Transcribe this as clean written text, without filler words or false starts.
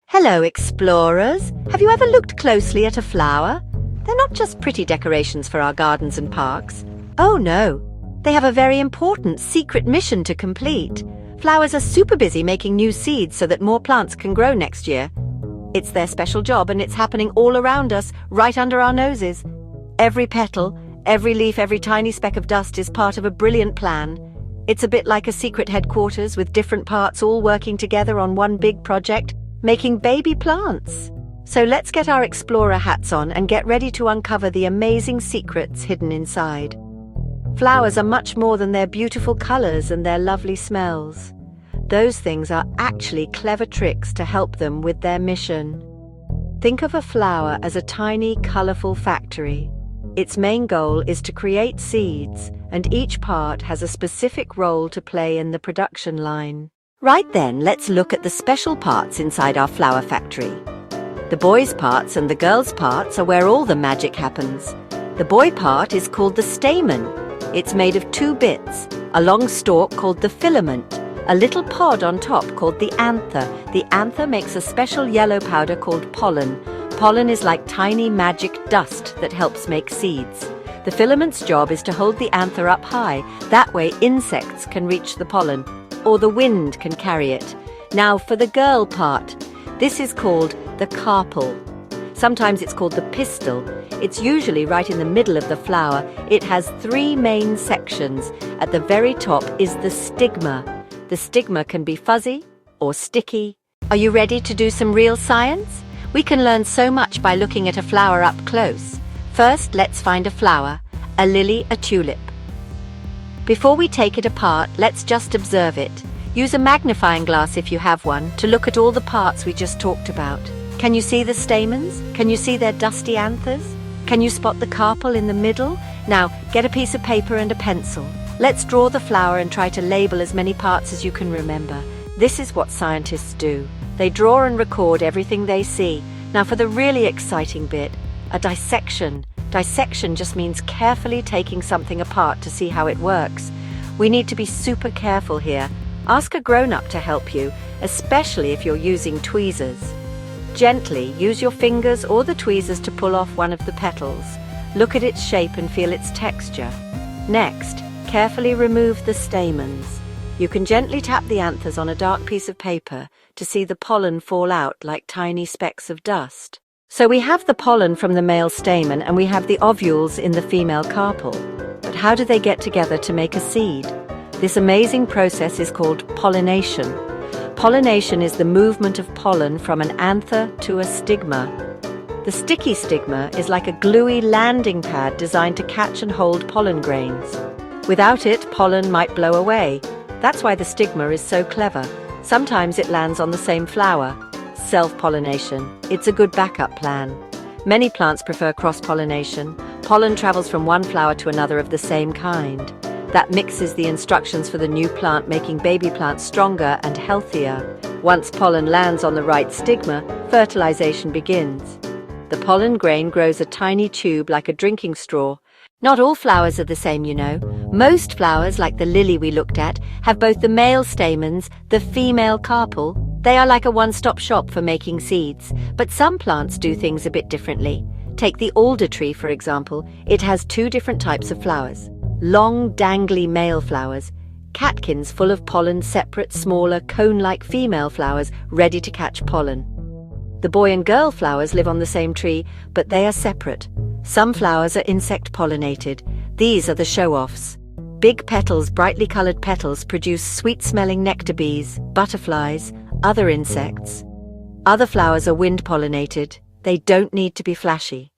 Hello, explorers. Have you ever looked closely at a flower? They're not just pretty decorations for our gardens and parks. Oh no, they have a very important secret mission to complete. Flowers are super busy making new seeds so that more plants can grow next year. It's their special job and it's happening all around us, right under our noses. Every petal, every leaf, every tiny speck of dust is part of a brilliant plan. It's a bit like a secret headquarters with different parts all working together on one big project, making baby plants. So let's get our explorer hats on and get ready to uncover the amazing secrets hidden inside. Flowers are much more than their beautiful colors and their lovely smells. Those things are actually clever tricks to help them with their mission. Think of a flower as a tiny, colorful factory. Its main goal is to create seeds, and each part has a specific role to play in the production line. Right then, let's look at the special parts inside our flower factory. The boys' parts and the girls' parts are where all the magic happens. The boy part is called the stamen. It's made of two bits, a long stalk called the filament, a little pod on top called the anther. The anther makes a special yellow powder called pollen. Pollen is like tiny magic dust that helps make seeds. The filament's job is to hold the anther up high. That way insects can reach the pollen, or the wind can carry it. Now for the girl part. This is called the carpel. Sometimes it's called the pistil. It's usually right in the middle of the flower. It has three main sections. At the very top is the stigma. The stigma can be fuzzy or sticky. Are you ready to do some real science? We can learn so much by looking at a flower up close. First, let's find a flower, a lily, a tulip. Before we take it apart, let's just observe it. Use a magnifying glass if you have one to look at all the parts we just talked about. Can you see the stamens? Can you see their dusty anthers? Can you spot the carpel in the middle? Now, get a piece of paper and a pencil. Let's draw the flower and try to label as many parts as you can remember. This is what scientists do. They draw and record everything they see. Now for the really exciting bit, a dissection. Dissection just means carefully taking something apart to see how it works. We need to be super careful here. Ask a grown-up to help you, especially if you're using tweezers. Gently use your fingers or the tweezers to pull off one of the petals. Look at its shape and feel its texture. Next, carefully remove the stamens. You can gently tap the anthers on a dark piece of paper to see the pollen fall out like tiny specks of dust. So we have the pollen from the male stamen and we have the ovules in the female carpel. But how do they get together to make a seed? This amazing process is called pollination. Pollination is the movement of pollen from an anther to a stigma. The sticky stigma is like a gluey landing pad designed to catch and hold pollen grains. Without it, pollen might blow away. That's why the stigma is so clever. Sometimes it lands on the same flower. Self-pollination. It's a good backup plan. Many plants prefer cross-pollination. Pollen travels from one flower to another of the same kind. That mixes the instructions for the new plant, making baby plants stronger and healthier. Once pollen lands on the right stigma, fertilization begins. The pollen grain grows a tiny tube like a drinking straw. Not all flowers are the same, you know. Most flowers, like the lily we looked at, have both the male stamens, the female carpel. They are like a one-stop shop for making seeds. But some plants do things a bit differently. Take the alder tree, for example. It has two different types of flowers. Long, dangly male flowers, catkins full of pollen, separate, smaller, cone-like female flowers ready to catch pollen. The boy and girl flowers live on the same tree, but they are separate. Some flowers are insect-pollinated. These are the show-offs. Big petals, brightly colored petals, produce sweet-smelling nectar bees, butterflies, other insects. Other flowers are wind-pollinated. They don't need to be flashy.